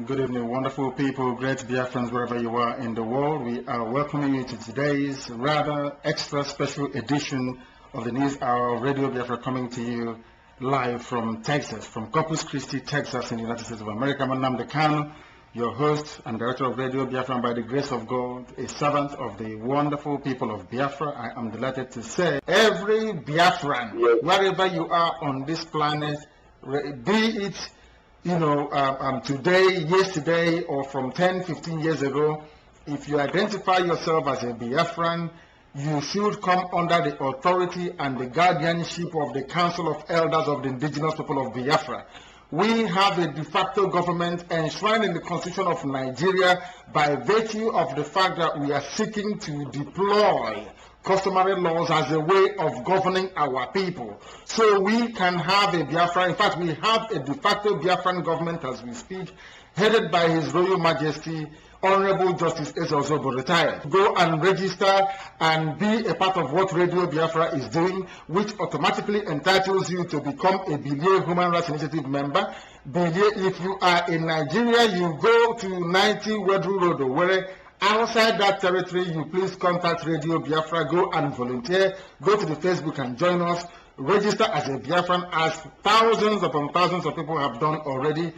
Good evening, wonderful people, great Biafrans, wherever you are in the world. We are welcoming you to today's rather extra special edition of the News Hour of Radio Biafra, coming to you live from Texas, from Corpus Christi, Texas, in the United States of America. I'm Nnamdi Kanu, your host and director of Radio Biafra, and by the grace of God, a servant of the wonderful people of Biafra. I am delighted to say every Biafran, wherever you are on this planet, be it today, yesterday, or from 10, 15 years ago, if you identify yourself as a Biafran, you should come under the authority and the guardianship of the Council of Elders of the indigenous people of Biafra. We have a de facto government enshrined in the Constitution of Nigeria by virtue of the fact that we are seeking to deploy customary laws as a way of governing our people. So we can have a Biafra. In fact, we have a de facto Biafran government as we speak, headed by His Royal Majesty Honorable Justice Ezozobo, retired. Go and register and be a part of what Radio Biafra is doing, which automatically entitles you to become a Bilie Human Rights Initiative member. Bilie, if you are in Nigeria, you go to 90 Wedru Road, where outside that territory, you please contact Radio Biafra, go and volunteer, go to the Facebook and join us, register as a Biafran, as thousands upon thousands of people have done already,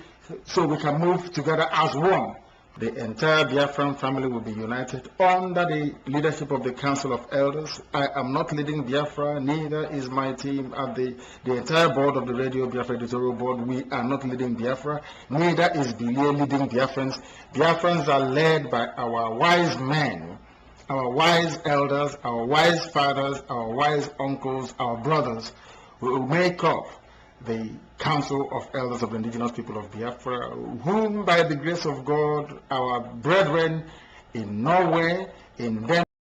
so we can move together as one. The entire Biafran family will be united under the leadership of the Council of Elders. I am not leading Biafra, neither is my team at the entire board of the Radio Biafra editorial board. We are not leading Biafra, neither is Bilie leading Biafrans. Biafrans are led by our wise men, our wise elders, our wise fathers, our wise uncles, our brothers, who will make up the Council of Elders of the indigenous people of Biafra, whom by the grace of God, our brethren in Norway, in Denmark,